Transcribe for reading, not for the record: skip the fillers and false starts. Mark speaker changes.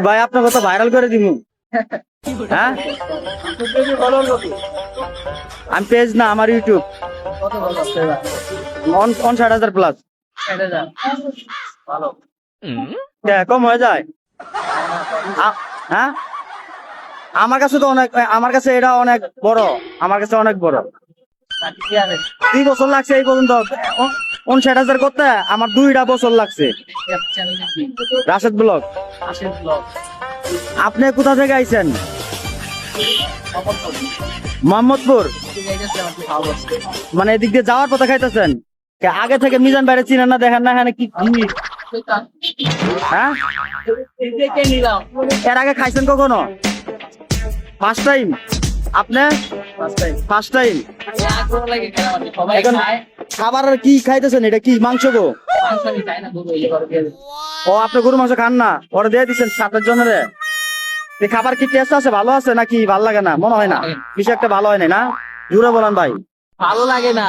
Speaker 1: ভাই আপনার কথা ভাইরাল করে দিব। হ্যাঁ আমি পেজ না, আমার ইউটিউব 60,000 প্লাস। কম হয়ে যায়? হ্যাঁ আমার কাছে তো অনেক, আমার কাছে এটা অনেক বড়, আমার কাছে অনেক বড়। 2 বছর লাগছে এই পর্যন্ত 59,000 করতে, আমার 2টা বছর লাগছে। রাশেদ ব্লগ। আপনি কোথা থেকে আইছেন? মোহাম্মদপুর। মানে এদিক দিয়ে যাওয়ার পথে খাইতেছেন? আগে থেকে মিজান বাইরে চিনেন না, দেখেন না এখানে কি জিনিস? হ্যাঁ এর আগে খাইছেন কখনো? First time? আপনি ফার্স্ট টাইম? এখন খাবার কি খাইতেছেন? এটা কি মাংস গো? ও আপনি গরু মাংস খান না, ওরা দিয়ে দিচ্ছেন 7 জনের। খাবার কি টেস্ট আছে, ভালো আছে নাকি ভালো লাগে না? মনে হয় না, কিছু একটা ভালো হয় না। জুড়ে বলেন ভাই।
Speaker 2: ভালো লাগে না।